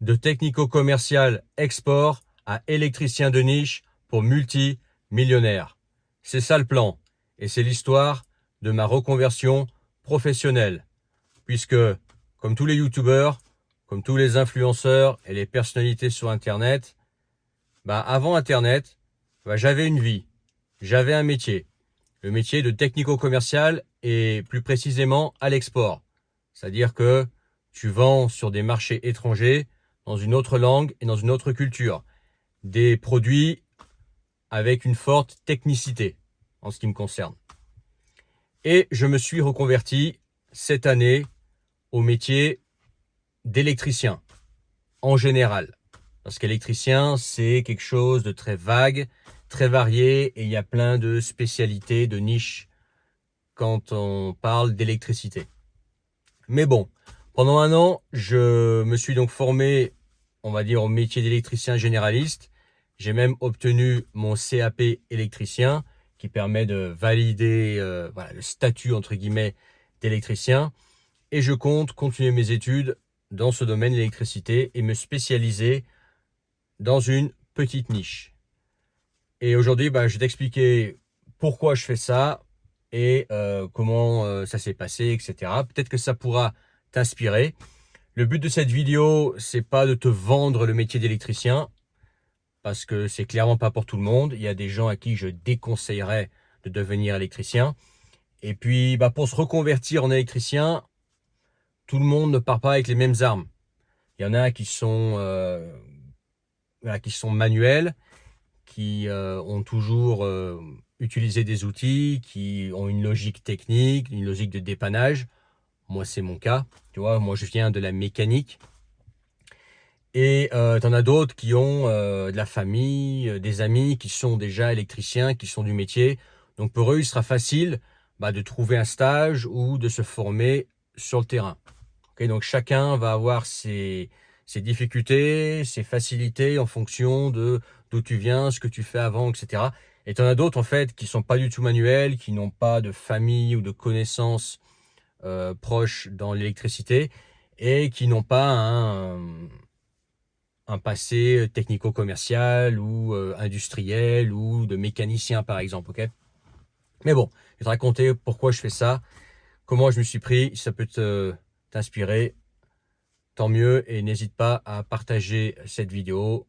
de technico-commercial export à électricien de niche pour multimillionnaire. C'est ça le plan. Et c'est l'histoire de ma reconversion professionnelle. Puisque, comme tous les youtubeurs, comme tous les influenceurs et les personnalités sur Internet, avant Internet, j'avais une vie, j'avais un métier. Le métier de technico-commercial et plus précisément à l'export. C'est-à-dire que tu vends sur des marchés étrangers, dans une autre langue et dans une autre culture, des produits avec une forte technicité en ce qui me concerne. Et je me suis reconverti cette année au métier d'électricien en général. Parce qu'électricien, c'est quelque chose de très vague, très varié, et il y a plein de spécialités, de niches quand on parle d'électricité. Mais bon, pendant un an, je me suis donc formé, on va dire, au métier d'électricien généraliste. J'ai même obtenu mon CAP électricien qui permet de valider le statut, entre guillemets, d'électricien. Et je compte continuer mes études dans ce domaine de l'électricité et me spécialiser dans une petite niche. Et aujourd'hui, je vais t'expliquer pourquoi je fais ça et comment ça s'est passé, etc. Peut-être que ça pourra t'inspirer. Le but de cette vidéo, c'est pas de te vendre le métier d'électricien, parce que c'est clairement pas pour tout le monde. Il y a des gens à qui je déconseillerais de devenir électricien. Et puis, pour se reconvertir en électricien, tout le monde ne part pas avec les mêmes armes. Il y en a qui sont manuels, qui ont toujours utilisé des outils, qui ont une logique technique, une logique de dépannage. Moi, c'est mon cas. Tu vois, moi, je viens de la mécanique. Et t'en as d'autres qui ont de la famille, des amis qui sont déjà électriciens, qui sont du métier. Donc pour eux, il sera facile de trouver un stage ou de se former sur le terrain. Okay, donc chacun va avoir ses difficultés, ses facilités en fonction de d'où tu viens, ce que tu fais avant, etc. Et t'en as d'autres en fait qui sont pas du tout manuels, qui n'ont pas de famille ou de connaissances proches dans l'électricité et qui n'ont pas un passé technico-commercial ou industriel ou de mécanicien par exemple, ok? Mais bon, je vais te raconter pourquoi je fais ça, comment je me suis pris, si ça peut t'inspirer, tant mieux, et n'hésite pas à partager cette vidéo,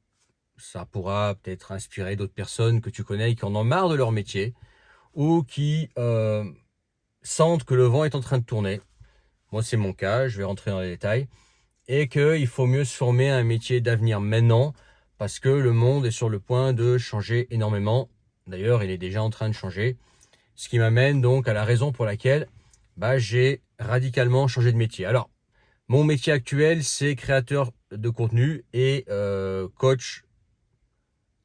ça pourra peut-être inspirer d'autres personnes que tu connais qui en ont marre de leur métier ou qui sentent que le vent est en train de tourner. Moi c'est mon cas, je vais rentrer dans les détails. Et qu'il faut mieux se former à un métier d'avenir maintenant parce que le monde est sur le point de changer énormément. D'ailleurs, il est déjà en train de changer. Ce qui m'amène donc à la raison pour laquelle j'ai radicalement changé de métier. Alors, mon métier actuel, c'est créateur de contenu et coach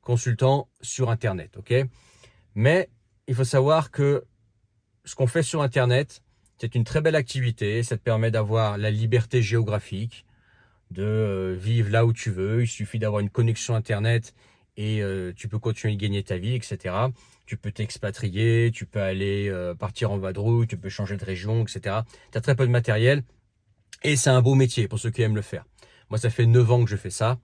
consultant sur Internet. Ok ? Mais il faut savoir que ce qu'on fait sur Internet, c'est une très belle activité. Ça te permet d'avoir la liberté géographique, de vivre là où tu veux. Il suffit d'avoir une connexion Internet et tu peux continuer de gagner ta vie, etc. Tu peux t'expatrier, tu peux aller partir en vadrouille, tu peux changer de région, etc. Tu as très peu de matériel et c'est un beau métier pour ceux qui aiment le faire. Moi, ça fait 9 ans que je fais ça.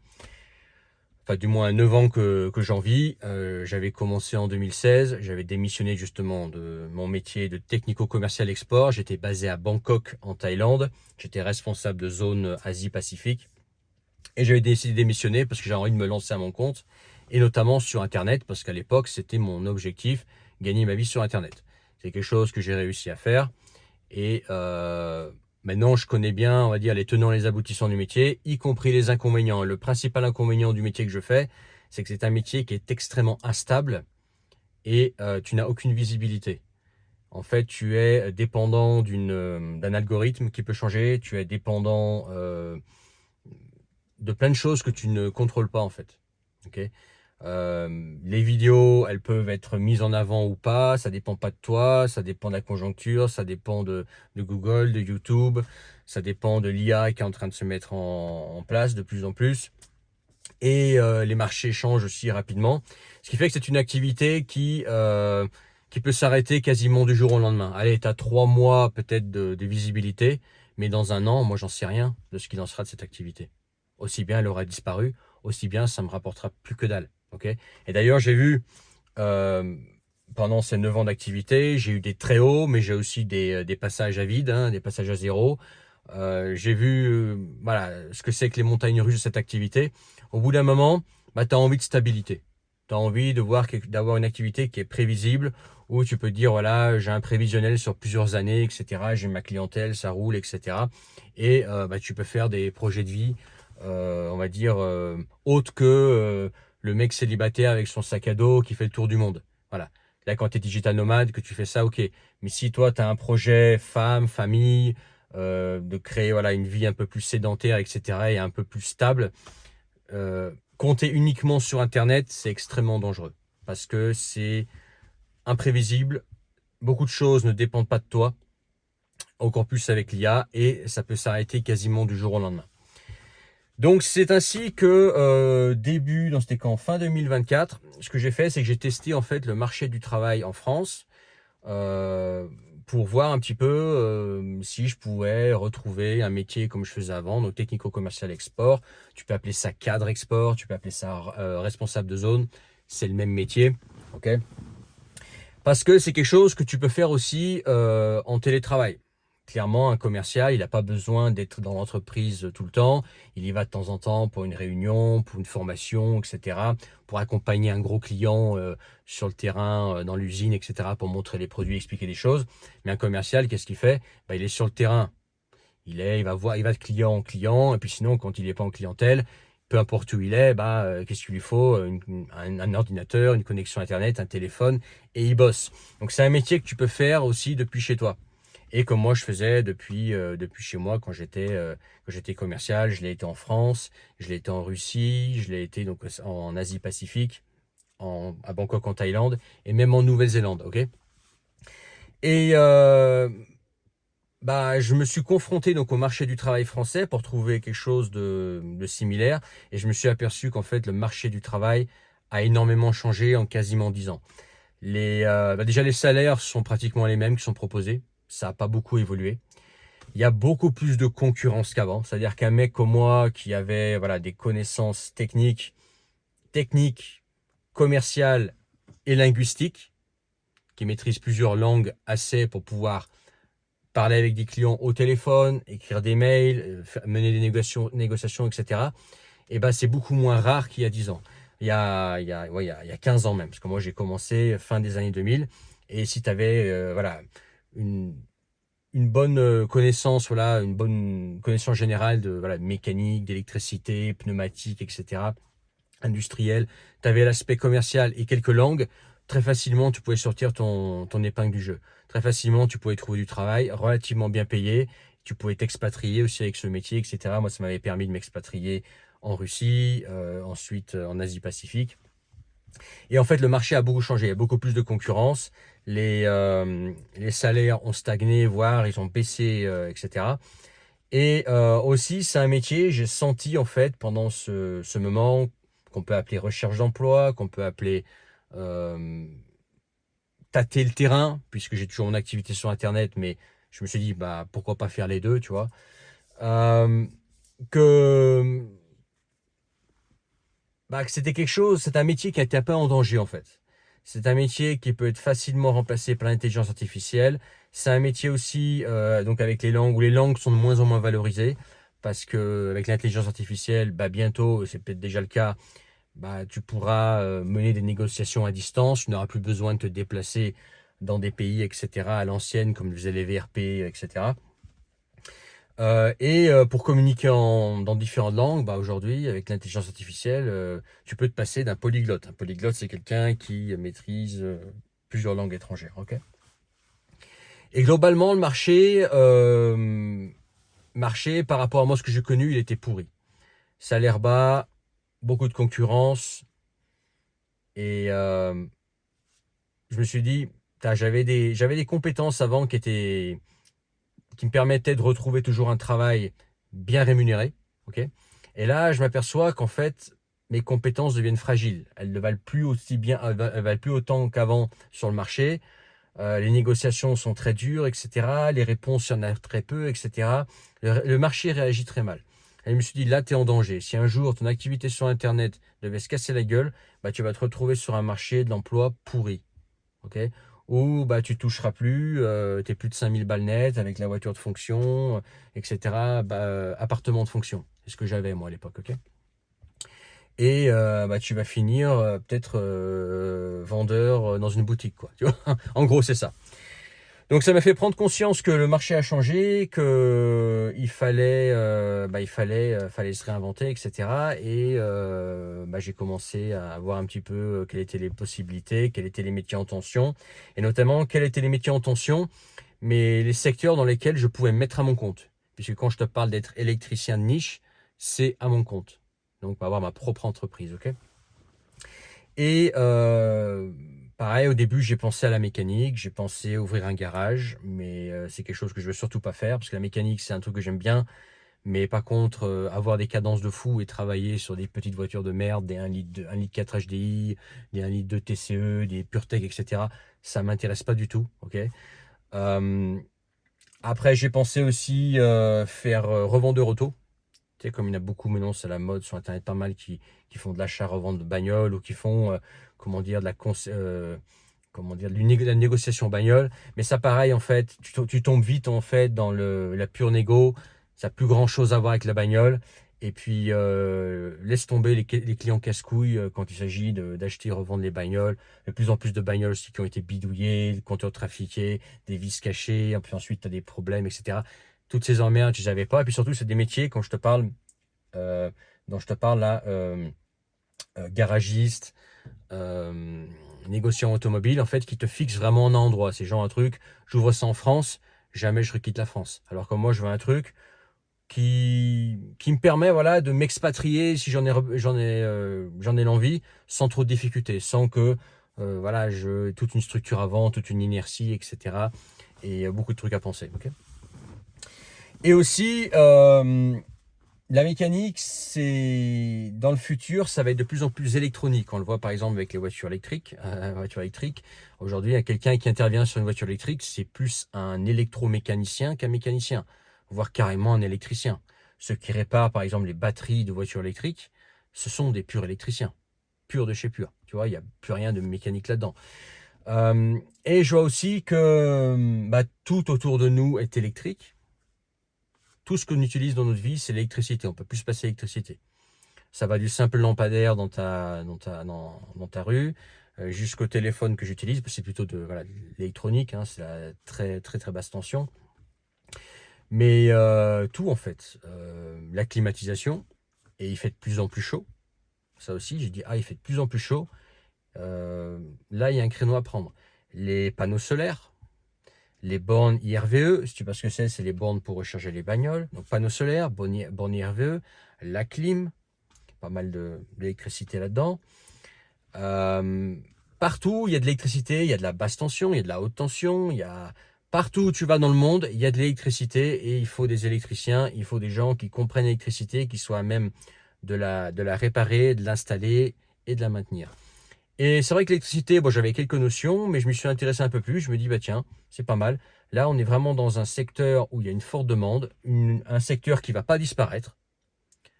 Enfin, du moins 9 ans que j'en vis. J'avais commencé en 2016. J'avais démissionné justement de mon métier de technico-commercial export. J'étais basé à Bangkok, en Thaïlande. J'étais responsable de zone Asie-Pacifique. Et j'avais décidé de démissionner parce que j'avais envie de me lancer à mon compte. Et notamment sur Internet, parce qu'à l'époque, c'était mon objectif, gagner ma vie sur Internet. C'est quelque chose que j'ai réussi à faire. Et maintenant, je connais bien, on va dire, les tenants et les aboutissants du métier, y compris les inconvénients. Le principal inconvénient du métier que je fais, c'est que c'est un métier qui est extrêmement instable et tu n'as aucune visibilité. En fait, tu es dépendant d'un algorithme qui peut changer, tu es dépendant de plein de choses que tu ne contrôles pas en fait. Okay, les vidéos, elles peuvent être mises en avant ou pas, ça dépend pas de toi, ça dépend de la conjoncture, ça dépend de Google, de YouTube, ça dépend de l'IA qui est en train de se mettre en place de plus en plus. Et les marchés changent aussi rapidement, ce qui fait que c'est une activité qui peut s'arrêter quasiment du jour au lendemain. Allez, tu as 3 mois peut-être de visibilité, mais dans un an, moi j'en sais rien de ce qu'il en sera de cette activité. aussi bien elle aura disparu, aussi bien ça me rapportera plus que dalle. Okay, et d'ailleurs, j'ai vu euh, pendant ces 9 ans d'activité, j'ai eu des très hauts, mais j'ai aussi des passages à vide, hein, des passages à zéro. J'ai vu voilà, ce que c'est que les montagnes russes de cette activité. Au bout d'un moment, bah, tu as envie de stabilité. Tu as envie de d'avoir une activité qui est prévisible, où tu peux dire, voilà, j'ai un prévisionnel sur plusieurs années, etc. J'ai ma clientèle, ça roule, etc. Et bah, tu peux faire des projets de vie, on va dire, autres que le mec célibataire avec son sac à dos qui fait le tour du monde. Voilà. Là, quand tu es digital nomade, que tu fais ça, ok. Mais si toi, tu as un projet femme, famille, de créer voilà, une vie un peu plus sédentaire, etc., et un peu plus stable, compter uniquement sur Internet, c'est extrêmement dangereux. Parce que c'est imprévisible, beaucoup de choses ne dépendent pas de toi, encore plus avec l'IA, et ça peut s'arrêter quasiment du jour au lendemain. Donc c'est ainsi que c'était quand fin 2024, ce que j'ai fait, c'est que j'ai testé en fait le marché du travail en France, euh, pour voir un petit peu si je pouvais retrouver un métier comme je faisais avant, donc technico-commercial export. Tu peux appeler ça cadre export, tu peux appeler ça responsable de zone, c'est le même métier, ok. Parce que c'est quelque chose que tu peux faire aussi en télétravail. Clairement, un commercial, il n'a pas besoin d'être dans l'entreprise tout le temps. Il y va de temps en temps pour une réunion, pour une formation, etc. Pour accompagner un gros client sur le terrain, dans l'usine, etc. Pour montrer les produits, expliquer des choses. Mais un commercial, qu'est-ce qu'il fait? Bah, il est sur le terrain. Il va de client en client. Et puis sinon, quand il n'est pas en clientèle, peu importe où il est, bah, qu'est-ce qu'il lui faut? Un ordinateur, une connexion Internet, un téléphone, et il bosse. Donc c'est un métier que tu peux faire aussi depuis chez toi. Et comme moi je faisais depuis chez moi quand j'étais commercial, je l'ai été en France, je l'ai été en Russie, je l'ai été donc en Asie-Pacifique, à Bangkok en Thaïlande et même en Nouvelle-Zélande, ok. Et bah, je me suis confronté donc au marché du travail français pour trouver quelque chose de similaire et je me suis aperçu qu'en fait le marché du travail a énormément changé en quasiment 10 ans. Déjà les salaires sont pratiquement les mêmes qui sont proposés, ça n'a pas beaucoup évolué. Il y a beaucoup plus de concurrence qu'avant, c'est-à-dire qu'un mec comme moi qui avait voilà, des connaissances techniques, commerciales et linguistiques, qui maîtrise plusieurs langues assez pour pouvoir parler avec des clients au téléphone, écrire des mails, mener des négociations, etc. Et ben, c'est beaucoup moins rare qu'il y a 10 ans. Il y a 15 ans même, parce que moi j'ai commencé fin des années 2000. Et si tu avais voilà, une, une bonne connaissance, voilà, une bonne connaissance générale de voilà, mécanique, d'électricité, pneumatique, etc., industriel, tu avais l'aspect commercial et quelques langues, très facilement tu pouvais sortir ton épingle du jeu. Très facilement tu pouvais trouver du travail relativement bien payé, tu pouvais t'expatrier aussi avec ce métier, etc. Moi ça m'avait permis de m'expatrier en Russie, ensuite en Asie-Pacifique. Et en fait le marché a beaucoup changé, il y a beaucoup plus de concurrence, les salaires ont stagné, voire ils ont baissé, etc. Et aussi, c'est un métier, j'ai senti en fait pendant ce moment qu'on peut appeler recherche d'emploi, qu'on peut appeler euh, tâter le terrain, puisque j'ai toujours mon activité sur Internet, mais je me suis dit, bah, pourquoi pas faire les deux, tu vois. Euh, que, que c'était quelque chose, c'est un métier qui a été un peu en danger en fait. C'est un métier qui peut être facilement remplacé par l'intelligence artificielle. C'est un métier aussi, donc avec les langues, où les langues sont de moins en moins valorisées, parce que avec l'intelligence artificielle, bah, bientôt, c'est peut-être déjà le cas, bah, tu pourras mener des négociations à distance, tu n'auras plus besoin de te déplacer dans des pays, etc., à l'ancienne, comme le faisaient les VRP, etc. Pour communiquer dans différentes langues, bah aujourd'hui, avec l'intelligence artificielle, tu peux te passer d'un polyglotte. Un polyglotte, c'est quelqu'un qui maîtrise plusieurs langues étrangères. Ok. Et globalement, marché, par rapport à moi, ce que j'ai connu, il était pourri. Salaire bas, beaucoup de concurrence. Et je me suis dit, j'avais des compétences avant qui me permettait de retrouver toujours un travail bien rémunéré. Ok. Et là, je m'aperçois qu'en fait, mes compétences deviennent fragiles. Elles ne valent plus aussi bien, elles valent plus autant qu'avant sur le marché. Les négociations sont très dures, etc. Les réponses, il y en a très peu, etc. Le marché réagit très mal. Et je me suis dit, là, tu es en danger. Si un jour, ton activité sur Internet devait se casser la gueule, bah, tu vas te retrouver sur un marché de l'emploi pourri. Ok, ou bah, tu toucheras plus, tu es plus de 5000 balles net avec la voiture de fonction, etc. Bah, appartement de fonction. C'est ce que j'avais moi à l'époque. Ok, et bah, tu vas finir peut-être vendeur dans une boutique. Quoi, tu vois. En gros, c'est ça. Donc ça m'a fait prendre conscience que le marché a changé, que fallait se réinventer, etc. Et bah, j'ai commencé à voir un petit peu quelles étaient les possibilités, quels étaient les métiers en tension, et notamment quels étaient les métiers en tension, mais les secteurs dans lesquels je pouvais me mettre à mon compte. Puisque quand je te parle d'être électricien de niche, c'est à mon compte. Donc avoir ma propre entreprise, ok? Et pareil, au début, j'ai pensé à la mécanique, j'ai pensé ouvrir un garage, mais c'est quelque chose que je veux surtout pas faire parce que la mécanique, c'est un truc que j'aime bien, mais par contre, avoir des cadences de fou et travailler sur des petites voitures de merde, des 1 litre 4 HDI, des 1 litre 2 TCE, des PureTech, etc., ça m'intéresse pas du tout, ok? Euh, Après, j'ai pensé aussi faire revendeur auto. Tu sais, comme il y en a beaucoup maintenant, c'est la mode sur Internet, pas mal qui font de l'achat-revente de bagnoles ou qui font, comment dire, de la négociation bagnole. Mais ça, pareil, en fait, tu tombes vite, en fait, dans la pure négo. Ça n'a plus grand-chose à voir avec la bagnole. Et puis, laisse tomber les clients casse-couilles quand il s'agit d'acheter et revendre les bagnoles. De plus en plus de bagnoles aussi qui ont été bidouillées, des compteurs trafiqués, des vis cachées, et puis ensuite, tu as des problèmes, etc. Toutes ces emmerdes, je ne les avais pas. Et puis surtout, c'est des métiers, quand je te parle, euh, dont je te parle là, garagiste, euh, négociant automobile, en fait, qui te fixe vraiment un endroit. C'est genre un truc, j'ouvre ça en France, jamais je requitte la France. Alors que moi, je veux un truc qui me permet voilà, de m'expatrier si j'en ai l'envie, sans trop de difficultés, sans que voilà, toute une structure avant, toute une inertie, etc. Et beaucoup de trucs à penser. Ok. Et aussi, la mécanique, c'est dans le futur, ça va être de plus en plus électronique. On le voit par exemple avec les voitures électriques. Aujourd'hui, il y a quelqu'un qui intervient sur une voiture électrique, c'est plus un électromécanicien qu'un mécanicien, voire carrément un électricien. Ceux qui réparent par exemple les batteries de voitures électriques, ce sont des purs électriciens, purs de chez pur. Tu vois, il n'y a plus rien de mécanique là-dedans. Et je vois aussi que bah, tout autour de nous est électrique. Tout ce qu'on utilise dans notre vie, c'est l'électricité. On ne peut plus se passer l'électricité. Ça va du simple lampadaire dans ta rue, jusqu'au téléphone que j'utilise. C'est plutôt de l'électronique, hein, c'est la très, très, très basse tension. Mais tout en fait. La climatisation, et il fait de plus en plus chaud. Ça aussi, j'ai dit, ah, il fait de plus en plus chaud. Là, il y a un créneau à prendre. Les panneaux solaires, les bornes IRVE, si tu sais pas ce que c'est les bornes pour recharger les bagnoles. Donc panneaux solaires, bornes IRVE, la clim, pas mal d'électricité là-dedans. Euh, Partout, il y a de l'électricité, il y a de la basse tension, il y a de la haute tension, partout où tu vas dans le monde, il y a de l'électricité et il faut des électriciens, il faut des gens qui comprennent l'électricité, qui soient à même de la réparer, de l'installer et de la maintenir. Et c'est vrai que l'électricité, bon, j'avais quelques notions, mais je m'y suis intéressé un peu plus. Je me dis, bah tiens, c'est pas mal. Là, on est vraiment dans un secteur où il y a une forte demande, un secteur qui ne va pas disparaître.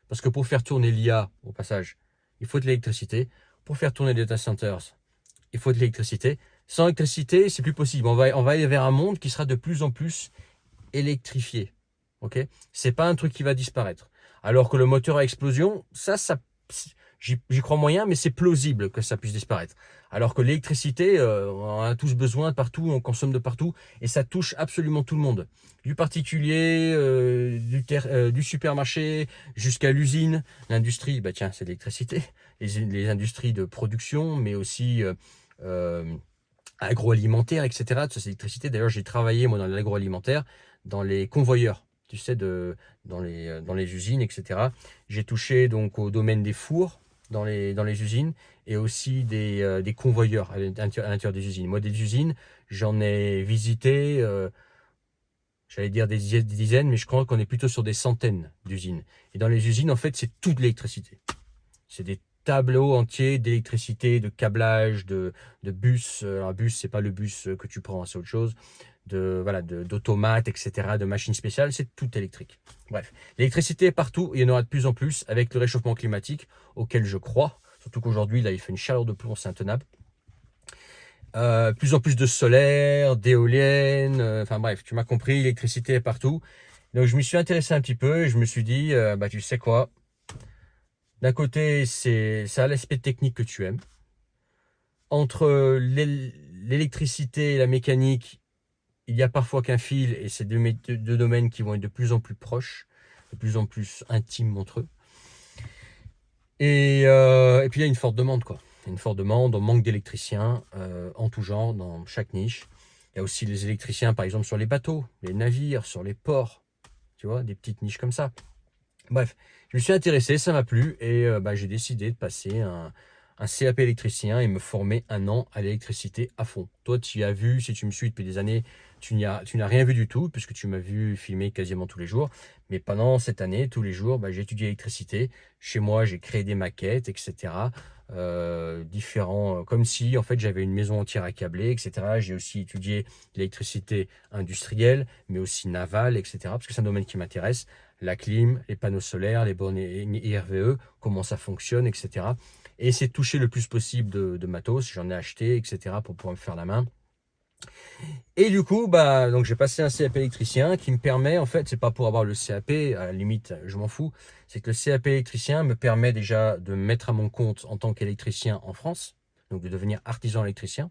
Parce que pour faire tourner l'IA, au passage, il faut de l'électricité. Pour faire tourner les data centers, il faut de l'électricité. Sans électricité, c'est plus possible. On va aller vers un monde qui sera de plus en plus électrifié. Ok, c'est pas un truc qui va disparaître. Alors que le moteur à explosion, j'y crois moyen, mais c'est plausible que ça puisse disparaître. Alors que l'électricité, on en a tous besoin de partout, on consomme de partout, et ça touche absolument tout le monde. Du particulier, du supermarché, jusqu'à l'usine, l'industrie, bah tiens, c'est l'électricité. Les industries de production, mais aussi agroalimentaire, etc. Ça, c'est l'électricité. D'ailleurs, j'ai travaillé, moi, dans l'agroalimentaire, dans les convoyeurs, tu sais, dans les usines, etc. J'ai touché donc au domaine des fours dans les usines et aussi des convoyeurs à l'intérieur des usines. Moi, des usines, j'en ai visité, j'allais dire des dizaines, mais je crois qu'on est plutôt sur des centaines d'usines. Et dans les usines, en fait, c'est toute l'électricité. C'est des tableaux entiers d'électricité, de câblage, de bus. Un bus, c'est pas le bus que tu prends, c'est autre chose. voilà, d'automates, etc., de machines spéciales, c'est tout électrique. Bref, l'électricité est partout et il y en aura de plus en plus avec le réchauffement climatique auquel je crois. Surtout qu'aujourd'hui, là, il fait une chaleur de plomb, c'est intenable. Plus en plus de solaire, d'éoliennes, enfin bref, tu m'as compris, l'électricité est partout. Donc je m'y suis intéressé un petit peu et je me suis dit, bah tu sais quoi, d'un côté, ça a l'aspect technique que tu aimes. Entre l'électricité et la mécanique, il y a parfois qu'un fil et c'est deux domaines qui vont être de plus en plus proches, de plus en plus intimes entre eux. Et puis il y a une forte demande, quoi. Il y a une forte demande, on manque d'électriciens en tout genre, dans chaque niche. Il y a aussi les électriciens, par exemple, sur les bateaux, les navires, sur les ports, tu vois, des petites niches comme ça. Bref, je me suis intéressé, ça m'a plu et j'ai décidé de passer un CAP électricien et me former 1 an à l'électricité à fond. Toi, tu as vu, si tu me suis depuis des années, tu n'as rien vu du tout puisque tu m'as vu filmer quasiment tous les jours. Mais pendant cette année, tous les jours, j'ai étudié l'électricité. Chez moi, j'ai créé des maquettes, etc. Différents, comme si en fait j'avais une maison entière à câbler, etc. J'ai aussi étudié l'électricité industrielle, mais aussi navale, etc. Parce que c'est un domaine qui m'intéresse. La clim, les panneaux solaires, les bornes IRVE, comment ça fonctionne, etc. Et essayer de toucher le plus possible de matos, j'en ai acheté, etc. pour pouvoir me faire la main. Et du coup, donc j'ai passé un CAP électricien qui me permet, en fait, c'est pas pour avoir le CAP, à la limite, je m'en fous, c'est que le CAP électricien me permet déjà de me mettre à mon compte en tant qu'électricien en France, donc de devenir artisan électricien.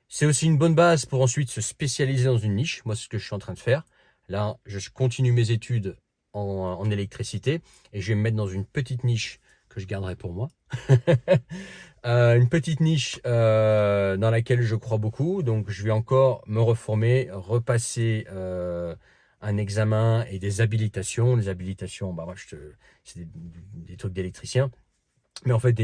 C'est aussi une bonne base pour ensuite se spécialiser dans une niche. Moi, c'est ce que je suis en train de faire. Là, je continue mes études en électricité et je vais me mettre dans une petite niche que je garderai pour moi. Une petite niche dans laquelle je crois beaucoup. Donc, je vais encore me reformer, repasser un examen et des habilitations. Les habilitations, c'est des trucs d'électricien. Mais en fait,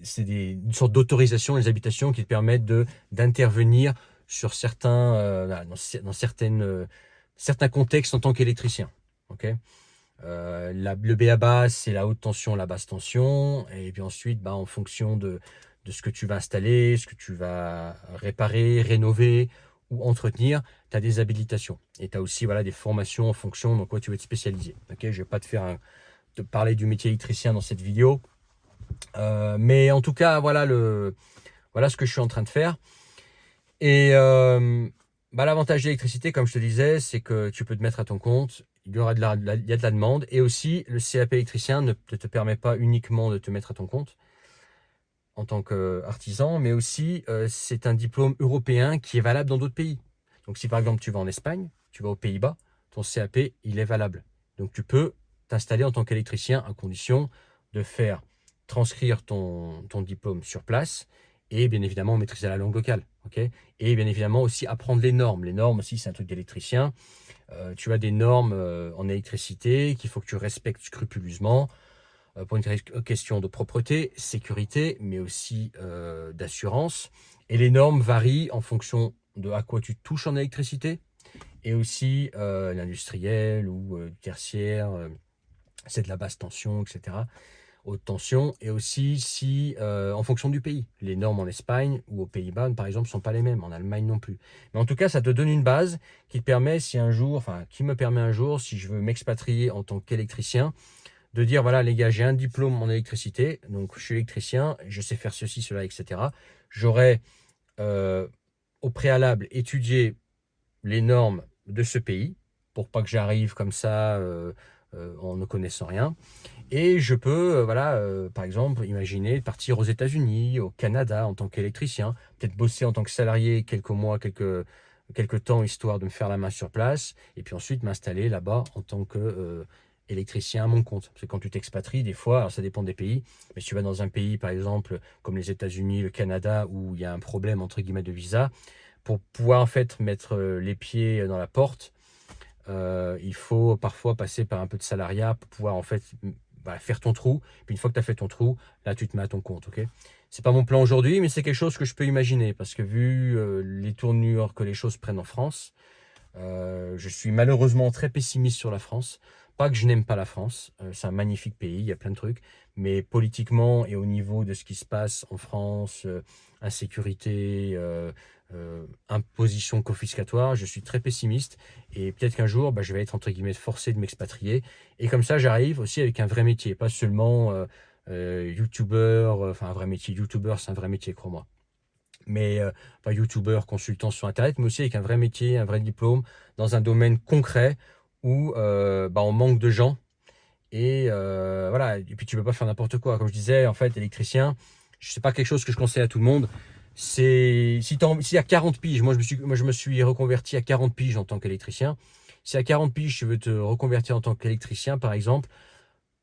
c'est une sorte d'autorisation, les habilitations qui te permettent d'intervenir sur dans certains contextes en tant qu'électricien. Okay, le BABA, c'est la haute tension, la basse tension. Et puis ensuite, en fonction de ce que tu vas installer, ce que tu vas réparer, rénover ou entretenir, tu as des habilitations. Et tu as aussi des formations en fonction de quoi tu veux te spécialiser. Okay, je ne vais pas te parler du métier électricien dans cette vidéo. Mais en tout cas, voilà ce que je suis en train de faire. Et l'avantage de l'électricité, comme je te disais, c'est que tu peux te mettre à ton compte. Il y a de la demande. Et aussi, le CAP électricien ne te permet pas uniquement de te mettre à ton compte en tant qu'artisan, mais aussi c'est un diplôme européen qui est valable dans d'autres pays. Donc si par exemple tu vas en Espagne, tu vas aux Pays-Bas, ton CAP, il est valable. Donc tu peux t'installer en tant qu'électricien à condition de faire transcrire ton diplôme sur place et bien évidemment maîtriser la langue locale. Okay, et bien évidemment aussi apprendre les normes. Les normes aussi, c'est un truc d'électricien. Tu as des normes en électricité qu'il faut que tu respectes scrupuleusement pour une question de propreté, sécurité, mais aussi d'assurance. Et les normes varient en fonction de à quoi tu touches en électricité et aussi l'industriel ou tertiaire, c'est de la basse tension, etc. Haute tension, et aussi en fonction du pays. Les normes en Espagne ou aux Pays-Bas, par exemple, ne sont pas les mêmes, en Allemagne non plus. Mais en tout cas, ça te donne une base qui me permet un jour, si je veux m'expatrier en tant qu'électricien, de dire, voilà les gars, j'ai un diplôme en électricité, donc je suis électricien, je sais faire ceci, cela, etc. J'aurais au préalable étudié les normes de ce pays, pour pas que j'arrive comme ça en ne connaissant rien. Et je peux, par exemple, imaginer partir aux États-Unis, au Canada en tant qu'électricien, peut-être bosser en tant que salarié quelques mois, quelques temps, histoire de me faire la main sur place, et puis ensuite m'installer là-bas en tant qu'électricien à mon compte. Parce que quand tu t'expatries, des fois, alors ça dépend des pays, mais si tu vas dans un pays, par exemple, comme les États-Unis, le Canada, où il y a un problème, entre guillemets, de visa, pour pouvoir en fait mettre les pieds dans la porte, il faut parfois passer par un peu de salariat pour pouvoir en fait faire ton trou. Puis une fois que tu as fait ton trou, là tu te mets à ton compte. Okay, c'est pas mon plan aujourd'hui, mais c'est quelque chose que je peux imaginer parce que vu les tournures que les choses prennent en France, je suis malheureusement très pessimiste sur la France Pas que je n'aime pas la France, c'est un magnifique pays, il y a plein de trucs, mais politiquement et au niveau de ce qui se passe en France, insécurité, imposition confiscatoire, je suis très pessimiste et peut-être qu'un jour, je vais être entre guillemets forcé de m'expatrier et comme ça, j'arrive aussi avec un vrai métier, pas seulement youtubeur, enfin un vrai métier, youtubeur, c'est un vrai métier, crois-moi. Mais pas youtubeur, consultant sur Internet, mais aussi avec un vrai métier, un vrai diplôme, dans un domaine concret où on manque de gens. Et voilà, et puis tu peux pas faire n'importe quoi. Comme je disais, en fait, électricien, c'est pas quelque chose que je conseille à tout le monde. C'est si à 40 piges, moi je me suis reconverti à 40 piges en tant qu'électricien. Si à 40 piges tu veux te reconvertir en tant qu'électricien, par exemple,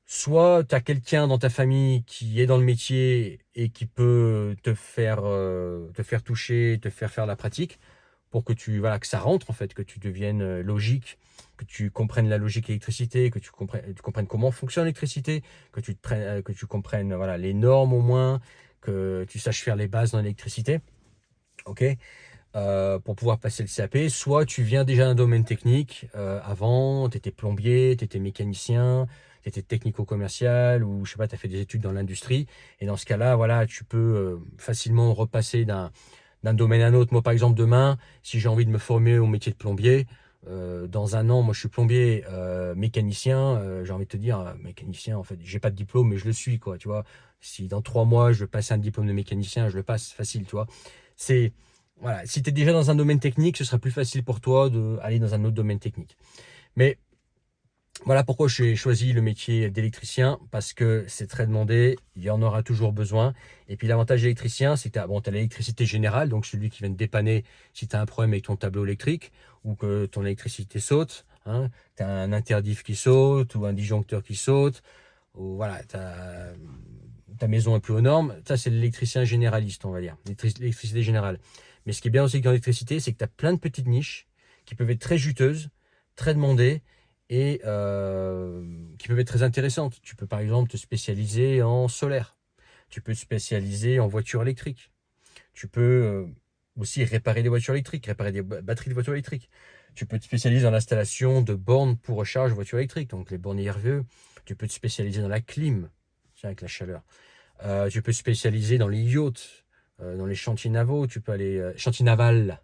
soit tu as quelqu'un dans ta famille qui est dans le métier et qui peut te faire toucher, te faire faire la pratique pour que voilà, que ça rentre en fait, que tu deviennes logique, que tu comprennes la logique électricité, que tu comprennes comment fonctionne l'électricité, que tu comprennes voilà, les normes au moins, que tu saches faire les bases dans l'électricité. Ok, pour pouvoir passer le CAP, soit tu viens déjà d'un domaine technique, avant, tu étais plombier, tu étais mécanicien, tu étais technico-commercial, ou je sais pas, tu as fait des études dans l'industrie, et dans ce cas-là, voilà, tu peux facilement repasser d'un domaine à un autre. Moi, par exemple, demain, si j'ai envie de me former au métier de plombier, dans un an, moi je suis plombier mécanicien, j'ai envie de te dire, mécanicien, en fait, j'ai pas de diplôme, mais je le suis, quoi, tu vois. Si dans 3 mois, je veux passer un diplôme de mécanicien, je le passe facile, tu vois. C'est, voilà, si tu es déjà dans un domaine technique, ce sera plus facile pour toi d'aller dans un autre domaine technique. Mais voilà pourquoi j'ai choisi le métier d'électricien, parce que c'est très demandé, il y en aura toujours besoin. Et puis l'avantage d'électricien, c'est que tu as l'électricité générale, donc celui qui vient te dépanner si tu as un problème avec ton tableau électrique ou que ton électricité saute, hein, tu as un interdiff qui saute ou un disjoncteur qui saute, ou voilà, ta maison est plus aux normes. Ça, c'est l'électricien généraliste, on va dire, l'électricité générale. Mais ce qui est bien aussi dans l'électricité, c'est que tu as plein de petites niches qui peuvent être très juteuses, très demandées, et qui peuvent être très intéressantes. Tu peux par exemple te spécialiser en solaire, tu peux te spécialiser en voiture électrique, tu peux aussi réparer des voitures électriques, réparer des batteries de voitures électriques. Tu peux te spécialiser dans l'installation de bornes pour recharge de voitures électriques, donc les bornes IRVE. Tu peux te spécialiser dans la clim, tiens, avec la chaleur. Tu peux te spécialiser dans les yachts, dans les chantiers navaux. Tu peux aller chantier naval.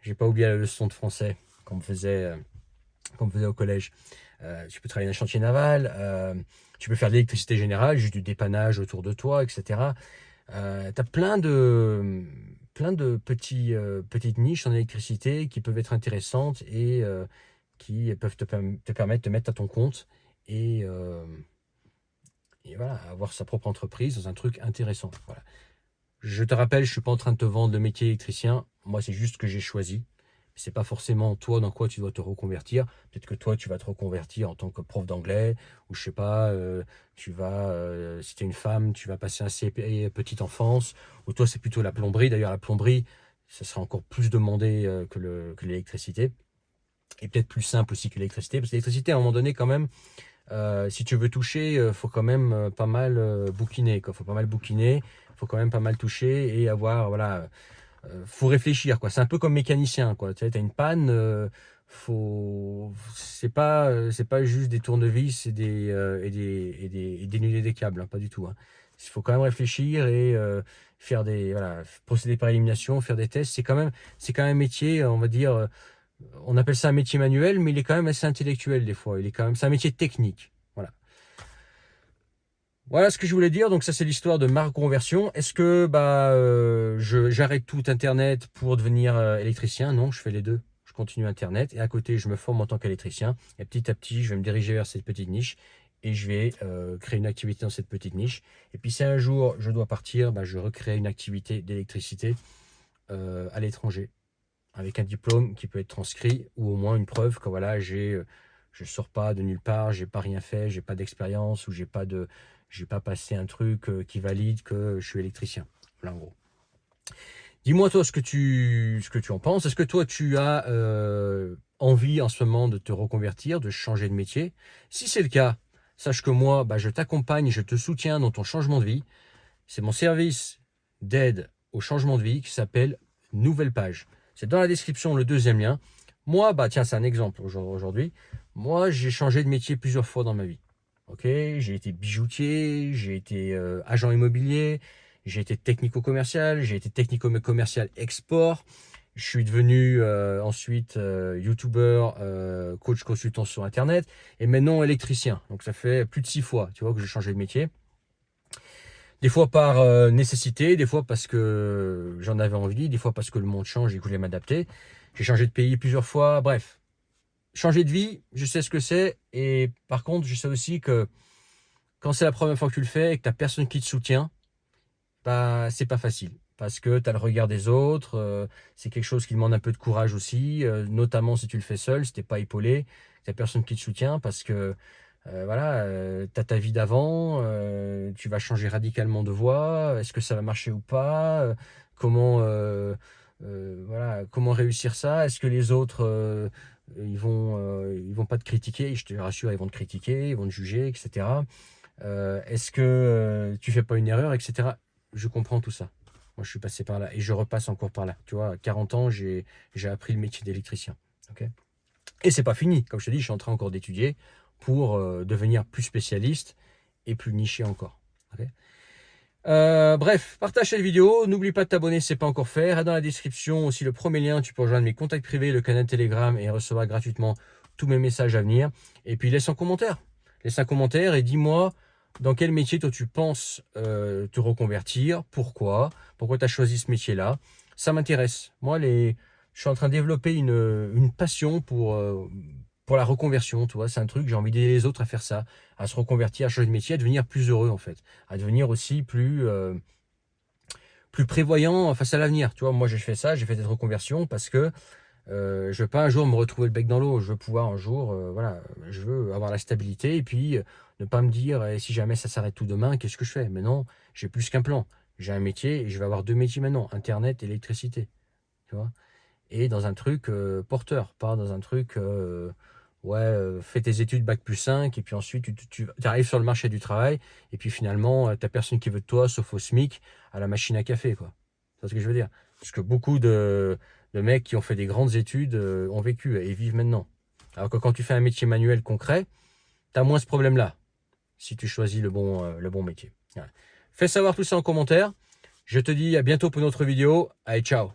J'ai pas oublié la leçon de français qu'on me faisait au collège. Tu peux travailler dans un chantier naval, tu peux faire de l'électricité générale, juste du dépannage autour de toi, etc. Tu as plein de petites niches en électricité qui peuvent être intéressantes et qui peuvent te permettre de mettre à ton compte et voilà, avoir sa propre entreprise dans un truc intéressant. Voilà. Je te rappelle, je ne suis pas en train de te vendre le métier électricien. Moi, c'est juste que j'ai choisi. C'est pas forcément toi dans quoi tu dois te reconvertir. Peut-être que toi, tu vas te reconvertir en tant que prof d'anglais, ou je sais pas, si tu es une femme, tu vas passer un CP petite enfance, ou toi, c'est plutôt la plomberie. D'ailleurs, la plomberie, ça sera encore plus demandé que l'électricité. Et peut-être plus simple aussi que l'électricité. Parce que l'électricité, à un moment donné, quand même, si tu veux toucher, faut quand même pas mal bouquiner. Faut pas mal bouquiner, faut quand même pas mal toucher et avoir, voilà, faut réfléchir, quoi. C'est un peu comme mécanicien, quoi. Tu sais, t'as une panne, c'est pas juste des tournevis et dénuder des câbles, hein, pas du tout, hein. Il faut quand même réfléchir et faire voilà, procéder par élimination, faire des tests. C'est quand même un métier, on va dire, on appelle ça un métier manuel, mais il est quand même assez intellectuel des fois. C'est un métier technique. Voilà. Voilà ce que je voulais dire. Donc ça, c'est l'histoire de ma reconversion. Est-ce que j'arrête tout Internet pour devenir électricien? Non, je fais les deux. Je continue Internet et à côté, je me forme en tant qu'électricien. Et petit à petit, je vais me diriger vers cette petite niche et je vais créer une activité dans cette petite niche. Et puis si un jour je dois partir, je recrée une activité d'électricité à l'étranger avec un diplôme qui peut être transcrit ou au moins une preuve que voilà, je sors pas de nulle part, j'ai pas rien fait, j'ai pas d'expérience ou j'ai pas passé un truc qui valide que je suis électricien. Voilà en gros. Dis-moi toi ce que tu en penses. Est-ce que toi tu as envie en ce moment de te reconvertir, de changer de métier? Si c'est le cas, sache que moi, je t'accompagne, je te soutiens dans ton changement de vie. C'est mon service d'aide au changement de vie qui s'appelle Nouvelle Page. C'est dans la description le deuxième lien. Moi, tiens, c'est un exemple aujourd'hui. Moi, j'ai changé de métier plusieurs fois dans ma vie. Ok, j'ai été bijoutier, j'ai été agent immobilier, j'ai été technico-commercial, j'ai été technico-commercial export. Je suis devenu ensuite youtubeur, coach consultant sur internet et maintenant électricien. Donc ça fait plus de 6 fois, tu vois, que j'ai changé de métier. Des fois par nécessité, des fois parce que j'en avais envie, des fois parce que le monde change et que je voulais m'adapter. J'ai changé de pays plusieurs fois, bref. Changer de vie, je sais ce que c'est. Et par contre, je sais aussi que quand c'est la première fois que tu le fais et que tu n'as personne qui te soutient, bah, c'est pas facile. Parce que tu as le regard des autres, c'est quelque chose qui demande un peu de courage aussi, notamment si tu le fais seul, si tu n'es pas épaulé, tu n'as personne qui te soutient parce que voilà, tu as ta vie d'avant, tu vas changer radicalement de voie, est-ce que ça va marcher ou pas, voilà, comment réussir ça, est-ce que les autres ils vont pas te critiquer, je te rassure, ils vont te critiquer, ils vont te juger, etc. Est-ce que tu fais pas une erreur, etc. Je comprends tout ça. Moi, je suis passé par là et je repasse encore par là. Tu vois, à 40 ans, j'ai appris le métier d'électricien. Ok. Et c'est pas fini. Comme je te dis, je suis en train encore d'étudier pour devenir plus spécialiste et plus niché encore. Ok. Bref, partage cette vidéo. N'oublie pas de t'abonner si ce n'est pas encore fait. Dans la description aussi le premier lien. Tu peux rejoindre mes contacts privés, le canal Telegram et recevoir gratuitement tous mes messages à venir. Et puis laisse un commentaire. Laisse un commentaire et dis-moi dans quel métier toi tu penses te reconvertir. Pourquoi tu as choisi ce métier-là. Ça m'intéresse. Moi, je suis en train de développer une passion pour la reconversion. Tu vois, c'est un truc, j'ai envie d'aider les autres à faire ça, à se reconvertir, à changer de métier, à devenir plus heureux en fait, à devenir aussi plus prévoyant face à l'avenir. Tu vois, moi j'ai fait ça, j'ai fait cette reconversion parce que je veux pas un jour me retrouver le bec dans l'eau. Je veux pouvoir un jour, voilà, je veux avoir la stabilité et puis ne pas me dire si jamais ça s'arrête tout demain, qu'est-ce que je fais? Mais non, j'ai plus qu'un plan. J'ai un métier et je vais avoir 2 métiers maintenant, Internet et électricité. Tu vois? Et dans un truc porteur, pas dans un truc ouais, fais tes études bac plus 5 et puis ensuite tu arrives sur le marché du travail et puis finalement t'as personne qui veut de toi sauf au SMIC à la machine à café, quoi. C'est ce que je veux dire. Parce que beaucoup de mecs qui ont fait des grandes études ont vécu et vivent maintenant. Alors que quand tu fais un métier manuel concret, tu as moins ce problème-là si tu choisis le bon métier. Voilà. Fais savoir tout ça en commentaire. Je te dis à bientôt pour une autre vidéo. Allez, ciao!